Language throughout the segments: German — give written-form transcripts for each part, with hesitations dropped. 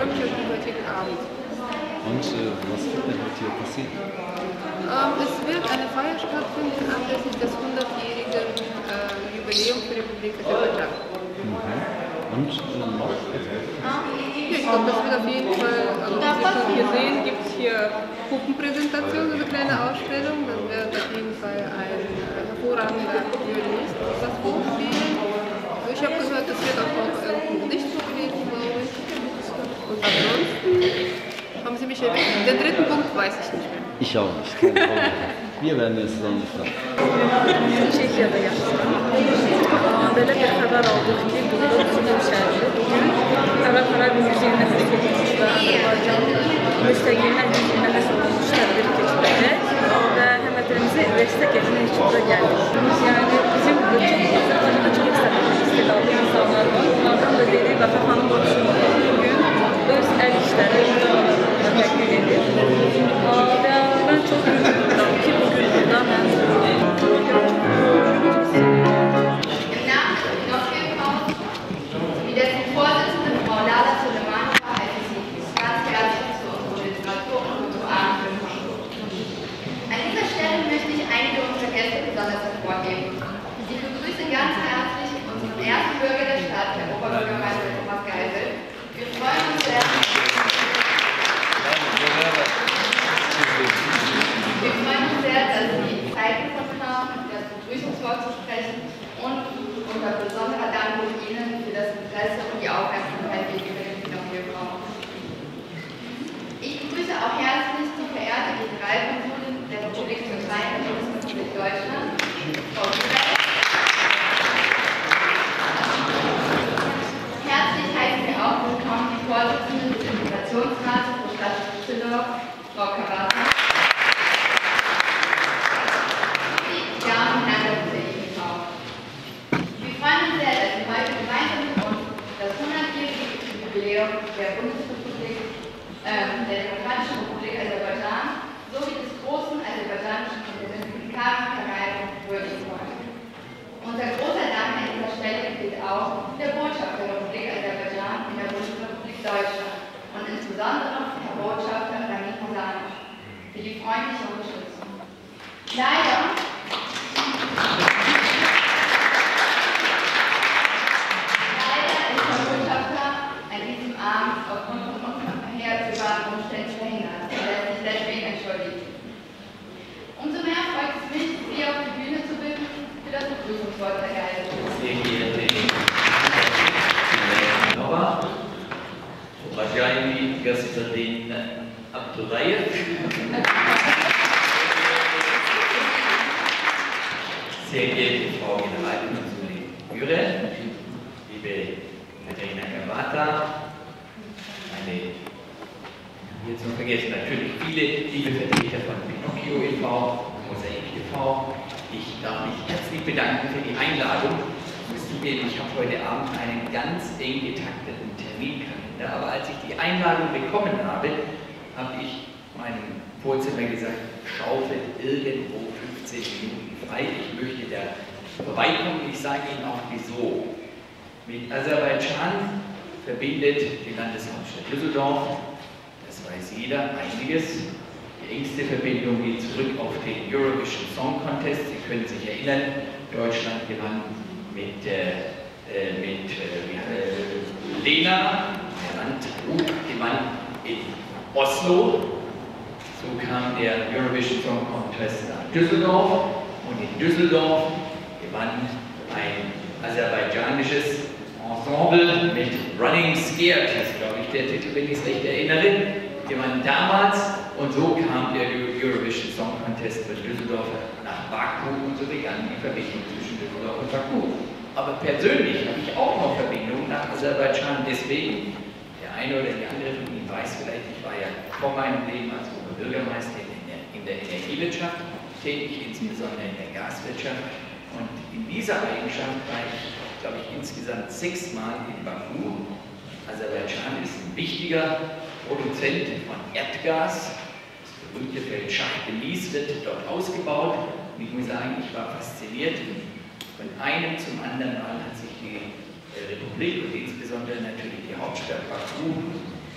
freue mich auf den heutigen Abend. Und was wird denn heute hier passieren? Es wird eine Feier stattfinden anlässlich des 100-jährigen Jubiläums der Republik Aserbaidschan. Und noch? Ich glaube, das wird auf jeden Fall, also wie Sie schon hier sehen, gibt es hier Puppenpräsentationen, eine kleine Ausstellung. Dann wird auf jeden Fall ein hervorragender Violinist das vorspielen. Ich habe gehört, es wird auch noch irgendein Gedicht vorgelesen, glaube ich. Und ansonsten haben Sie mich erwähnt. Den dritten Punkt weiß ich nicht mehr. Ich auch nicht, keine Ahnung. Wir werden es dann fragen. Çekya'da yaptık. Böyle bir haber aldık ki burada bizim şehirde bugün Kara bir müziğine katılmış ve Azerbaycan müstəqillik gününə həsr olunmuş tədbir keçiriləcək və həmvətənimizi dəstək etmək üçün də gəldik. Yəni bizim Azərbaycanda çox istedadlı insanlar var. Onlardan da biri Vəfa xanım bugün öz əl işləri təqdim edir. Və mən çox ümidliyəm ki bugün burada mən besonders hervorheben. Ich begrüße ganz herzlich unseren ersten Bürger der Stadt, Herr Oberbürgermeister Thomas Geisel. Wir freuen uns sehr, dass Sie Zeit gefunden haben, das Begrüßungswort zu sprechen und unser besonderer Dank Ihnen für das Interesse und die Aufmerksamkeit gegenüber den Philharmonien. Ich begrüße auch herzlich die verehrte Generalkonsulin der Republik Türkei und der Bundesrepublik Deutschland, Frau Güler. Herzlich heißen wir auch willkommen die Vorsitzende des Integrationsrates der Stadt Düsseldorf, Frau Kawasa. Die Damen und Herren der EV. Wir freuen uns sehr, dass Sie heute gemeinsam mit uns das 100-jährige Jubiläum der Bundesrepublik, der Demokratischen Republik Aserbaidschan sowie des großen aserbaidschanischen Kartenverleihung würdigen wollen. Unser großer Dank an dieser Stelle gilt auch der Botschaft der Republik Aserbaidschan in der Bundesrepublik Deutschland und insbesondere Herr Botschafter Rami Hasanov für die freundliche Unterstützung. Leider ist der Botschafter an diesem Abend aufgrund von unvorhersehbaren Umständen verhindert und lässt sich deswegen entschuldigen. Umso mehr freut es mich, Sie auf die Bühne zu bitten für das Begrüßungswort der Geisel. Sehr geehrte Nova, уважаемый господин Abdullayev, sehr geehrte Frau Generalkonsulin Güre, liebe Katharina Kawasa, meine jetzt noch vergessen, natürlich viele liebe Vertreter von Pinocchio e.V., Mosaik e.V. Ich darf mich herzlich bedanken für die Einladung. Ich habe heute Abend einen ganz eng getakteten Terminkalender, aber als ich die Einladung bekommen habe, habe ich meinem Vorzimmer gesagt, schaufelt irgendwo 15 Minuten frei, ich möchte da vorbeikommen. Ich sage Ihnen auch wieso. Mit Aserbaidschan verbindet die Landeshauptstadt Düsseldorf, das weiß jeder, einiges. Die engste Verbindung geht zurück auf den Eurovision Song Contest. Sie können sich erinnern, Deutschland gewann mit Lena, der Landrut, gewann in Oslo. So kam der Eurovision Song Contest nach Düsseldorf und in Düsseldorf gewann ein aserbaidschanisches Ensemble mit Running Scared, das ist glaube ich der Titel, wenn ich es recht erinnere, gewann damals und so kam der Eurovision Song Contest von Düsseldorf nach Baku und so begann die Verbindung zwischen Düsseldorf und Baku. Aber persönlich habe ich auch noch Verbindungen nach Aserbaidschan, deswegen, der eine oder die andere von Ihnen weiß vielleicht, ich war ja vor meinem Leben als Oberbürgermeister in der Energiewirtschaft tätig, insbesondere in der Gaswirtschaft und in dieser Eigenschaft war ich, glaube ich, insgesamt 6 Mal in Baku. Aserbaidschan ist ein wichtiger Produzent von Erdgas. Das berühmte Feld Shah Deniz wird dort ausgebaut. Und ich muss sagen, ich war fasziniert. Von einem zum anderen Mal hat sich die Republik und insbesondere natürlich die Hauptstadt Baku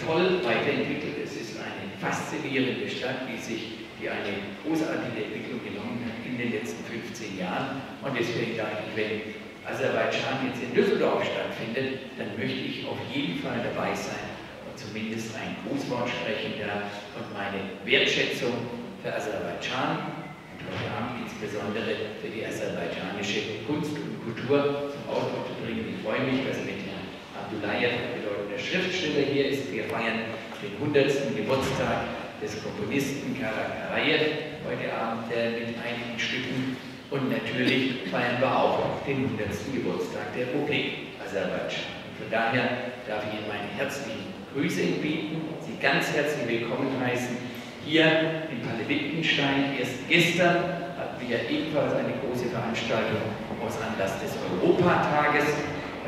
toll weiterentwickelt. Es ist eine faszinierende Stadt, die eine großartige Entwicklung genommen hat in den letzten 15 Jahren. Und deswegen dachte ich, wenn Aserbaidschan jetzt in Düsseldorf stattfindet, dann möchte ich auf jeden Fall dabei sein und zumindest ein Grußwort sprechen da und meine Wertschätzung für Aserbaidschan und heute Abend insbesondere für die aserbaidschanische Kunst und Kultur zum Ausdruck zu bringen. Ich freue mich, dass mit Herrn Abdullayev, ein bedeutender Schriftsteller, hier ist. Wir feiern den 100. Geburtstag des Komponisten Kara Karajew heute Abend mit einigen Stücken. Und natürlich feiern wir auch den 100. Geburtstag der Republik Aserbaidschan. Von daher darf ich Ihnen meine herzlichen Grüße entbieten, Sie ganz herzlich willkommen heißen hier in Palle-Wittgenstein. Erst gestern hatten wir ebenfalls eine große Veranstaltung aus Anlass des Europatages.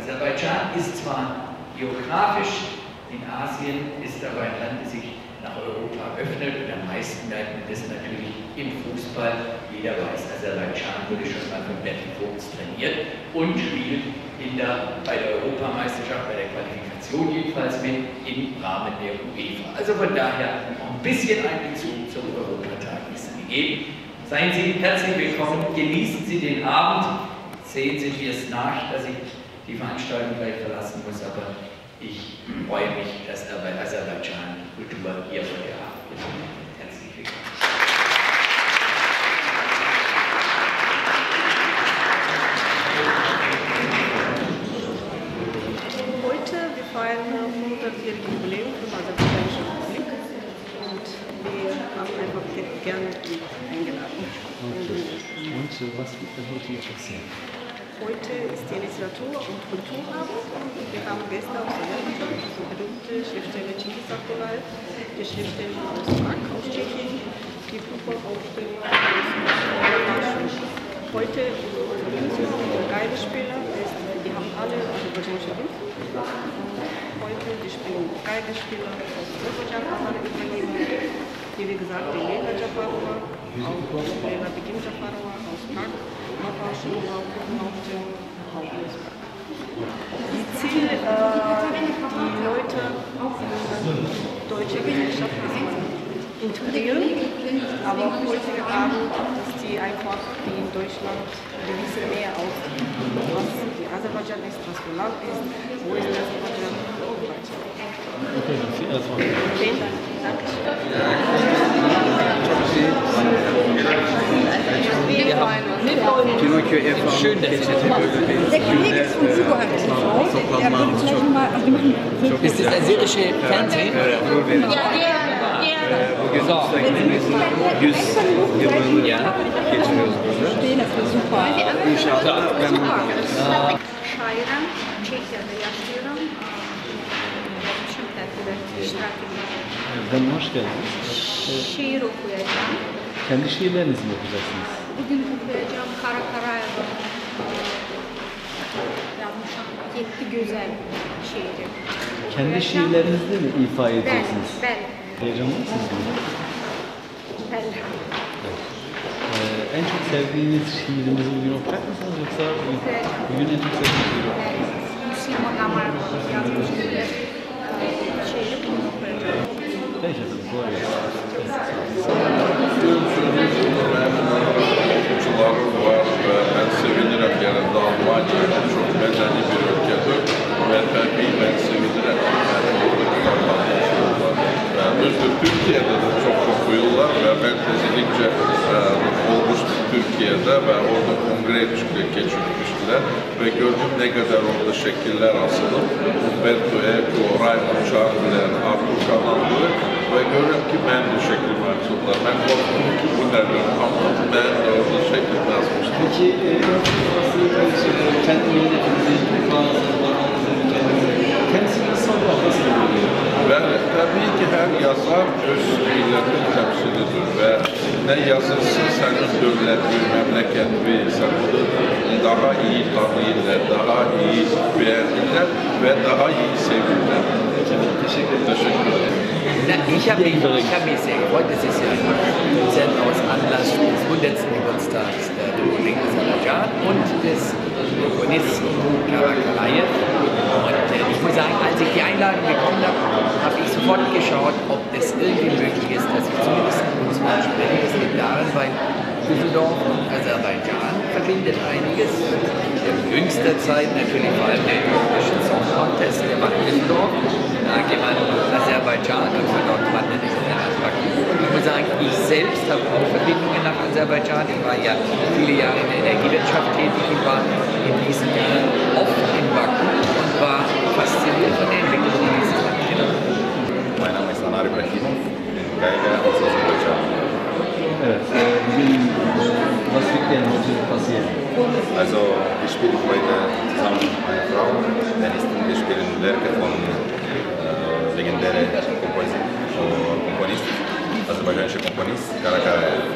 Aserbaidschan ist zwar geografisch in Asien, ist aber ein Land, das sich nach Europa öffnet und am meisten merkt man das natürlich im Fußball. Jeder weiß, Aserbaidschan wurde schon mal von Berti Vogts trainiert und spielt bei der Europameisterschaft, bei der Qualifikation jedenfalls mit im Rahmen der UEFA. Also von daher noch ein bisschen ein Bezug zum Europatag ist gegeben. Seien Sie herzlich willkommen, genießen Sie den Abend, sehen Sie mir es nach, dass ich die Veranstaltung gleich verlassen muss, aber ich freue mich, dass Aserbaidschan Kultur hier heute Abend ist. Herzlich willkommen. Heute, wir feiern 100-jähriges Jubiläum für die Aserbaidschanische Republik und wir haben einfach gerne eingeladen. Okay. Und was wird denn heute hier passieren? Heute ist die Literatur- und Kulturabend und wir haben Gäste aus Aserbaidschan, also berühmte Schriftsteller Cengiz Akburay, der Schriftsteller aus Prag, aus Tschechien, die Fußballaufsteller aus heute unser Künstler, unser Geigespieler, die haben alle aserbaidschanische Wurzeln. Heute die spielen Geigespieler aus Aserbaidschan, Amara Ibrahim, wie gesagt, die Leyla Jafarova, auch Leyla Begim Jafarova aus Prag. Die Ziel, die Leute in die deutsche Gesellschaft integrieren, aber heute Abend, dass die einfach die in Deutschland wissen mehr aus, was die Aserbaidschan ist, was für Land ist, wo ist Aserbaidschan und so weiter. Okay, dann viel Erfolg. Vielen Dank. Dankeschön. Schön, dass Sie Der Kollege ist von Zuhörer TV. Der wird gleich mal. Ist das aserische Fernsehen? Ja. Super. Şairen, Çekya'da yaşıyorum. Yazmışım terkide iştirak ediyorum. Ben hoş geldiniz. Şiir okuyacağım. Kendi şiirlerinizi mi okuyacaksınız? Bugün okuyacağım Kara Karayev'in yazmış 7 güzel şiiri. Kendi şiirlerinizle mi ifa edeceksiniz? Ben. Heyecanlı mısınız? Ben. En çok sevdiğiniz şiirimizi bugün okuyacak mısınız yoksa bugün en çok sevdiğiniz şiiri okuyacak mısınız? Müslüman Amar yazmış şiiri bunu okuyacağım. Peki efendim, kolay gelsin. Okuyucularım var ve ben sevinirim yanında Almanya çok medeni bir ülkedir ve tabii ben sevinirim özür Türkiye'de de çok okuyorlar ve ben özellikle olmuştum Türkiye'de ve orada kongre geçirmiştiler ve gördüm ne kadar orada şekiller asılıp Umberto Eco, Raymond Chandler, Arthur Kanallı ve görüyorum ki ben de şekil yaptılar. Ben korktum ki bu nedir ama ben de orada şekil yazmıştım. Peki, kendi milletimizin temsilcisi olarak nasıl oluyor? Ve tabii ki her yazar öz milletin temsilidir ve ne yazısı senin devletli, memleketli, sen bunu daha iyi tanıyırlar, daha iyi beğenirler ve daha iyi sevirler. Teşekkür ederim. Ich habe mich sehr gefreut, das ist ja ein Konzert aus Anlass des 100. Geburtstags der Republik Aserbaidschan und des Komponisten Kara Karajew. Und ich muss sagen, als ich die Einladung bekommen habe, habe ich sofort sofort geschaut, ob es irgendwie möglich ist, dass ich zumindest einen Bundesland spreche. Das liegt daran, weil Düsseldorf und Aserbaidschan verbindet einiges. In jüngster Zeit natürlich vor allem der Eurovision Song Contest, der war in Düsseldorf. Da gewann Aserbaidschan und von dort wanderte ich in den Baku. Ich muss sagen, ich selbst habe auch Verbindungen nach Aserbaidschan. Ich war ja viele Jahre in der Energiewirtschaft tätig und war in diesen Jahren oft in Baku und war fasziniert von der Entwicklung dieses Landes. Mein Name ist Anar Ibrahimov, ich bin Geiger aus Aserbaidschan. Was wird denn heute passieren? Also, wir spielen heute zusammen mit meiner Frau, Pianistin. Wir spielen Werke von legendären Komponist, aserbaidschanischer Komponist, Karakarayev.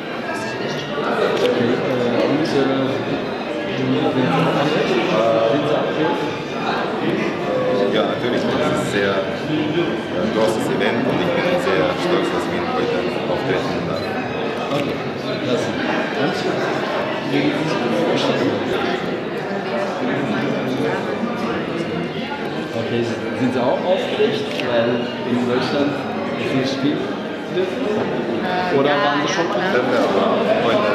Ja, natürlich, das ist ein sehr großes Event und ich bin sehr stolz, dass wir heute auftreten darf. Okay, klasse. Okay, sind Sie auch aufgeregt, weil in Deutschland ist nicht spielen dürfen? Oder waren Sie schon Aber heute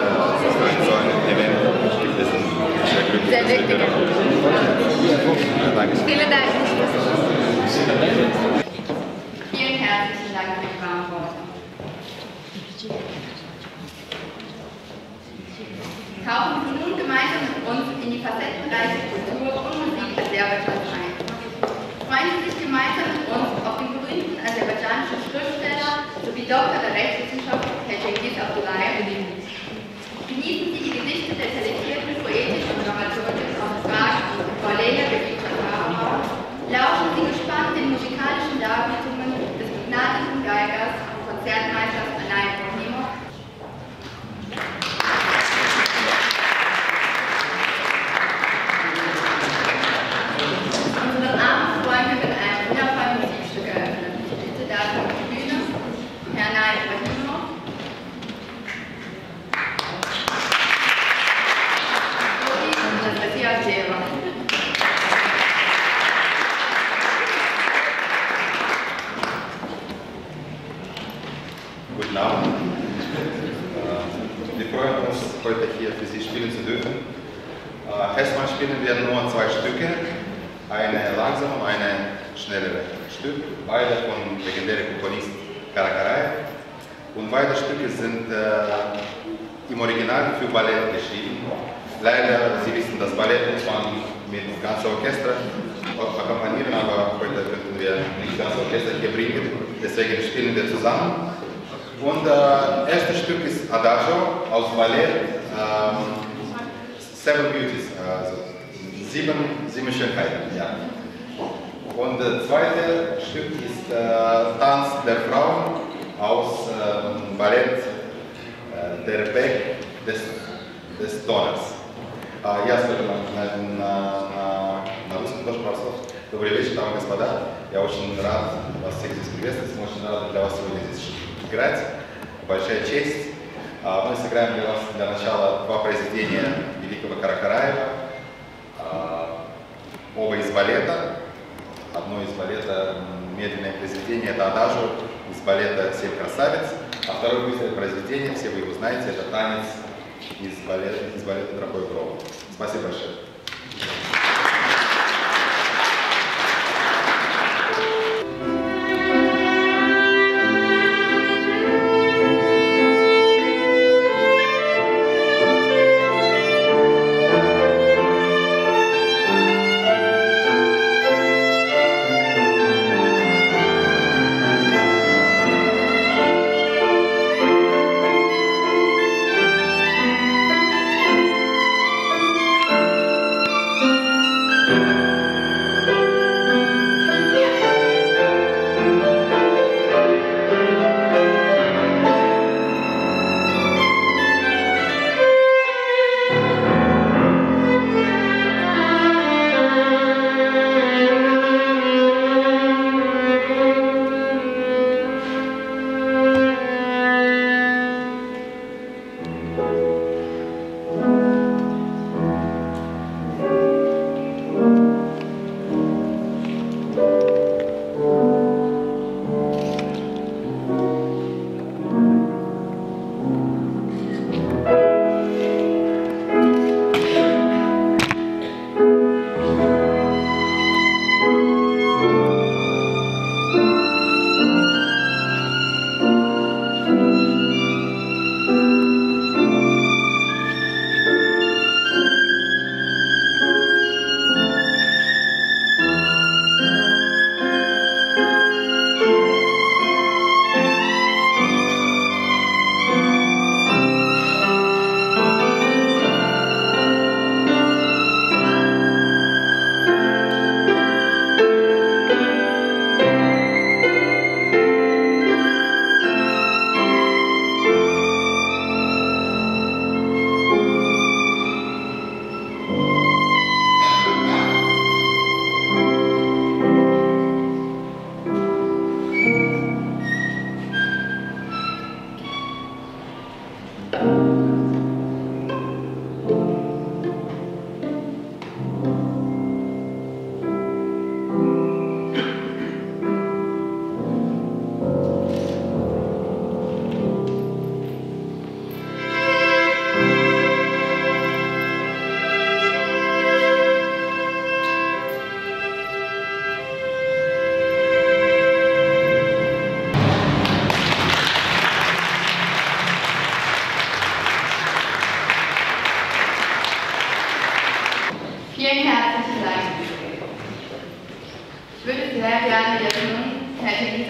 so ein Event gibt es sehr glücklich. Sehr wichtig. Danke. Vielen Dank. Vielen herzlichen Dank für die warmen Worte. Tauchen Sie nun gemeinsam mit uns in die facettenreiche Kultur und Musik Aserbaidschans ein. Freuen Sie sich gemeinsam mit uns auf den berühmten aserbaidschanischen Schriftsteller sowie Doktor der Rechtswissenschaft Herr Cengiz Abdullayev. Genießen Sie die Gedichte der talentierten poetischen und Dramaturgin aus Prag, Frau Leila Begitschatara. Lauschen Sie gespannt den musikalischen Darbietungen des begnadeten Geigers und Konzertmeisters Anar Ibrahimov. Unseren Abend wollen wir mit einem wundervollen Musikstück eröffnen. Ich bitte dafür auf die Bühne Herr Anar Ibrahimov. Guten Abend. Wir freuen uns, heute hier für Sie spielen zu dürfen. Erstmal spielen wir nur zwei Stücke, eine langsame und eine schnellere Stück, beide von legendärem Komponist Karakarayev. Und beide Stücke sind im Original für Ballett geschrieben. Leider, Sie wissen, das Ballett muss man mit ganzem Orchester akkompanieren, aber heute könnten wir nicht das Orchester hier bringen, deswegen spielen wir zusammen. Und das erste Stück ist Adagio aus Ballett, Seven Beauties, also sieben Schönheiten. Ja. Und das zweite Stück ist Tanz der Frauen aus Ballett Der Weg des Donners. Я на русском тоже пару слов. Добрый вечер, дамы и господа. Я очень рад вас всех здесь приветствовать. Мы очень рады для вас сегодня здесь играть. Большая честь. Мы сыграем для вас для начала два произведения великого Каракараева. Оба из балета. Одно из балета медленное произведение, это Адажио из балета «Семь красавиц». А второе быстрое произведение, все вы его знаете, это танец из балета «Тропой Грома». Спасибо большое.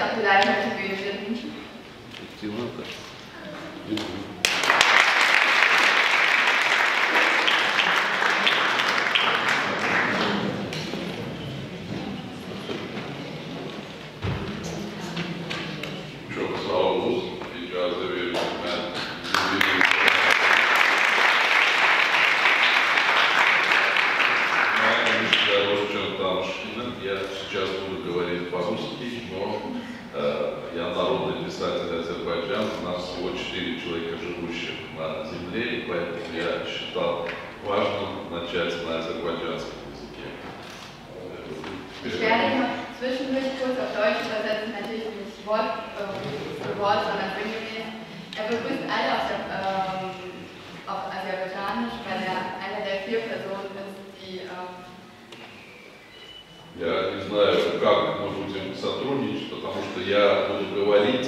noch vielleicht auf die Bühne bitten. Çok sağ olun. İcazı veriyorum ben. Я сейчас буду говорить по-русски, но я народный писатель Азербайджана, у нас всего 4 человека, живущих на земле, и поэтому я считал важным начать на азербайджанском языке. Ich werde zwischendurch kurz auf Deutsch übersetzen, natürlich nicht Wort für Wort, sondern sinngemäß. Er begrüßt alle auf Aserbaidschanisch, weil er einer der 4 Personen ist, die Я не знаю, как мы будем сотрудничать, потому что я буду говорить,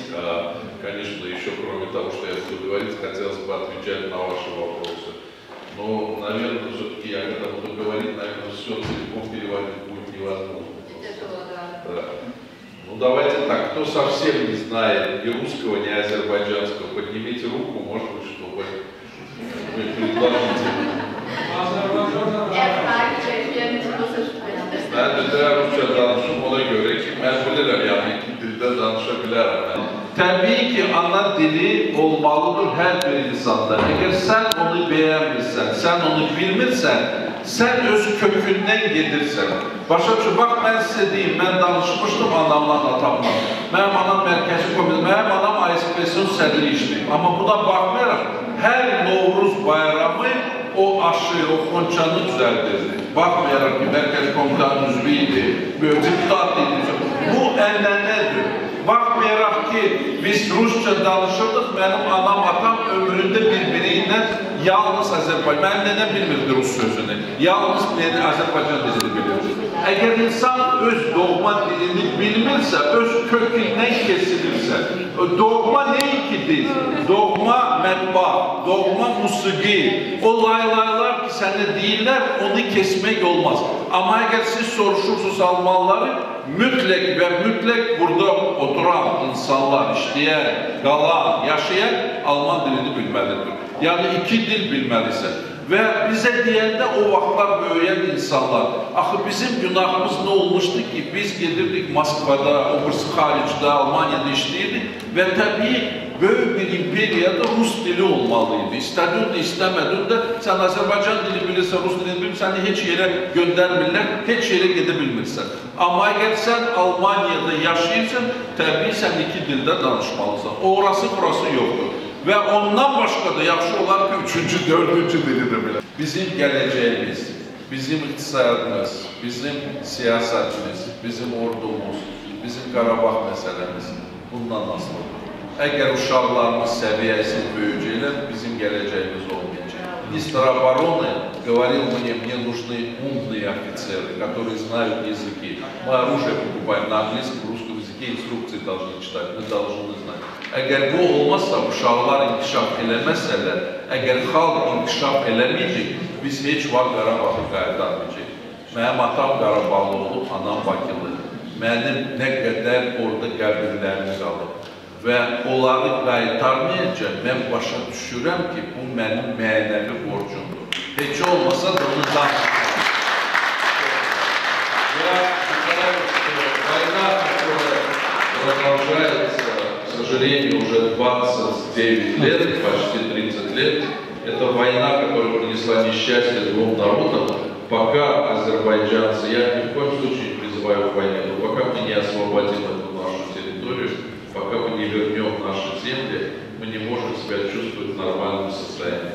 конечно, еще кроме того, что я буду говорить, хотелось бы отвечать на ваши вопросы. Но, наверное, все-таки я когда буду говорить, наверное, все целиком переводить будет невозможно. Да. Ну давайте так, кто совсем не знает ни русского, ни азербайджанского, поднимите руку, может быть, чтобы вы предложите. Ben de Rusça danışım ona göre ki mecburum yani iki dilde danışabilirim. Tabii ki ana dili olmalıdır her bir insanda. Eğer sen onu beğenmirsen, sen onu bilmirsen, sen öz kökünden gedirsen. Başa düşün, bak ben size diyeyim, ben danışmıştım anamla, atamla. Benim anam mərkəzi komitə, benim anam ASP'sin sədri işləyib. Amma buna baxmayaraq, her Novruz bayramı o aşı, o xonçanı düzəldirdi. Baxmayaraq ki, mərkəzi komitənin üzvüydü, deputat idi. Bu ənənədir. Baxmayaraq ki, biz Rusça danışırdıq, mənim anam, atam ömründə bir-biriyle yalnız Azərbaycan, mənim nənəm bilmirdi Rus sözünü, yalnız Azərbaycan dilini bilirdi. Əgər insan öz doğma dilini bilmirsə, öz kökündən kesilirsə, doğma neyki dil? Doğma mətbaa, doğma musiqi, o laylaylar ki sənə deyirlər, onu kesmək olmaz. Amma əgər siz soruşursunuz Almanları, mütləq və mütləq burada oturan insanlar, işləyən, qalan, yaşayan Alman dilini bilməlidir. Yəni 2 dil bilməlisən. Və bizə deyəndə o vaxtlar böyüyən insanlar, axı bizim günahımız nə olmuşdu ki, biz gedirdik Moskvada, obursu xaricdə, Almaniyada işləyirdik və təbii böyük bir imperiyada Rus dili olmalıydı. İstədin də, istəmədin də, sən Azərbaycan dili bilirsən, Rus dilini bilirsən, səni heç yerə göndərmirlər, heç yerə gedə bilmirsən. Amma əgər sən Almaniyada yaşayırsan, təbii sən 2 dildə danışmalısan. Orası, burası yoxdur. Və ondan başqa da yaxşı olar ki, 3-cü, 4-cü dili də bilir. Bizim gələcəyimiz, bizim iqtisadımız, bizim siyasətimiz, bizim ordumuz, bizim Qarabağ məsələmiz bundan asılıdır. Əgər uşaqlarımız səviyyəsiz böyüyəcəklər, bizim gələcəyimiz olmayacaq. Министр обороны говорил мне нужны умные офицеры, которые знают языки. Мы оружие покупаем на английском, русском языке, инструкции должны читать, мы должны знать. Əgər bu olmazsa, uşaqlar inkişaf eləməsələr, əgər xalq inkişaf eləməyəcək, biz heç vaxt Qarabağı qaytarmayacaq. Mənim atam Qarabağlı olub, anam Bakılı. Mənim nə qədər orada qəbirlərim qalıb. Və onları qaytarmayacaq, mən başa düşürəm ki, bu mənim mənəvi borcumdur. Heç olmasa da onu danışmaq. Война, которая продолжается, к сожалению, уже 29 лет, почти 30 лет, это война, которая принесла несчастье 2 народам. Пока азербайджанцы, я ни в коем случае не призываю к войне, но пока мы не освободим эту нашу территорию, пока мы не вернем наши земли, мы не можем себя чувствовать в нормальном состоянии.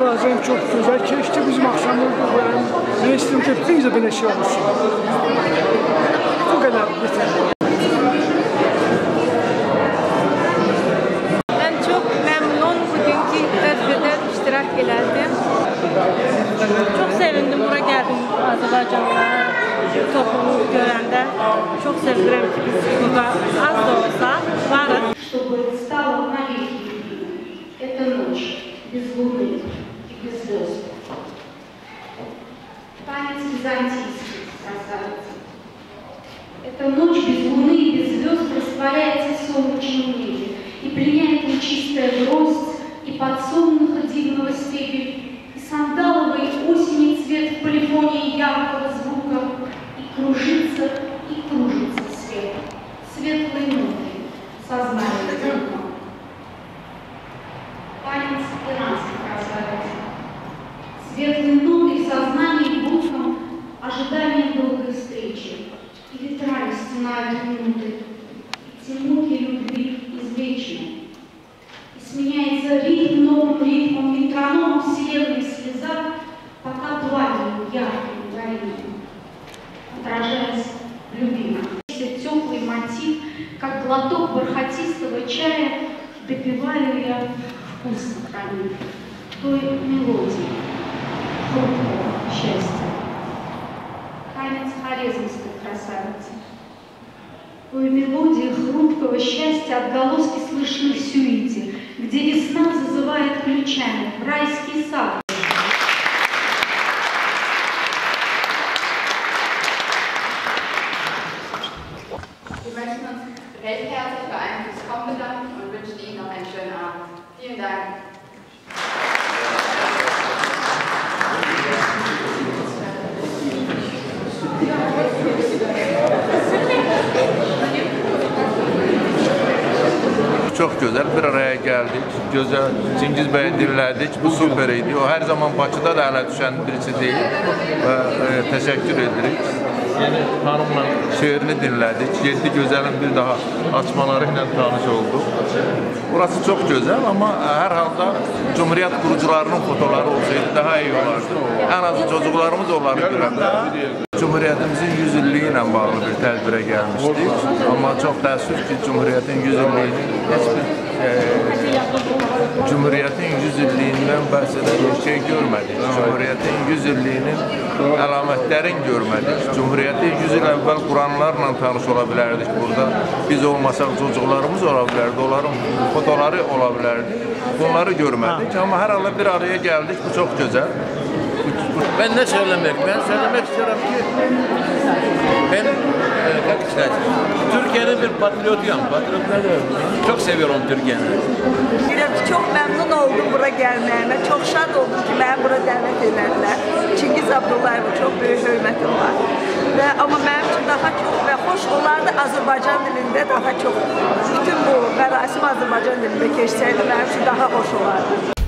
Azərbaycan çox gözəl keçdi. Bizim axşamımız böyle. Ben istedim ki hepiniz de böyle şey olsun. Bu kadar. Yeter. Ben çok memnun bugünkü tedbirde iştirak ederdim. Çok sevindim buraya geldim Azerbaycan'da toplumu görende. Çok sevindim ki biz burada az da olsa varız. Чтобы стало навеки любимой. Это ночь без луны и без звезд. Танец византийский, красавица. Эта ночь без луны и без звезд растворяется в солнечном небе и пленяет лучистая гроздь и подсолнуха дивного степи, и сандаловой осени цвет в полифонии яркого звука, и кружится свет, светлой ноты, сознание духа. Танец иранской красавицы. Светлой нотой в сознании будком ожидание долгой встречи, и ветрами стенают минуты, и те муки любви извечны. И сменяется ритм новым ритмом, метрономом вселенной слеза, пока пламенем ярким горит, отражаясь в любимом. Теплый мотив, как глоток бархатистого чая, допиваю я вкусно храню той мелодии хрупкого счастья. Танец хорезмской красавицы. Той мелодии хрупкого счастья отголоски слышны в сюите, где весна зазывает ключами в райский сад. Wir möchten uns recht herzlich für einen fürs Kommen bedanken und wünschen Ihnen noch einen schönen Abend. Vielen Dank. Çok güzel bir araya geldik. Güzel Cengiz Bey'i dinledik. Bu süper idi. O her zaman Bakıda da ələ düşən birisi değil. Ve teşekkür edirik. Yeni hanımla şiirini dinledik. 7 güzelin bir daha açmalarıyla tanış olduk. Burası çok güzel ama her halde Cumhuriyet kurucularının fotoları olsaydı daha iyi olardı. En azı çocuklarımız onları görebilirdi. Cumhuriyetimizin 100 illiğiyle bağlı bir tədbirə gəlmişdik. Amma çox təəssüf ki, Cumhuriyetin 100 illiyinin Cumhuriyetin 100 illiyindən bəhs edən bir şey görmədik. Cumhuriyetin 100 illiyinin əlamətlərini görmədik. Cumhuriyeti 100 il əvvəl Quranlarla tanış ola bilərdik burada. Biz olmasaq çocuklarımız ola bilərdi, onların fotoları ola bilərdi. Bunları görmədik. Amma hər halda bir araya gəldik. Bu çox gözəl. Ben ne söylemek? Ben söylemek istiyorum ki ben Türkiye'nin bir patriotuyum. Çok seviyorum Türkiye'yi. Çok memnun oldum buraya gelmeyeme. Çok şad oldum ki beni buraya davet ederler. Çingiz Abdullayev'a çok büyük hürmetim var. Ama benim için daha çok ve hoş olardı Azerbaycan dilinde daha çok. Bütün bu merasim Azerbaycan dilinde geçseydi benim için daha hoş olardı.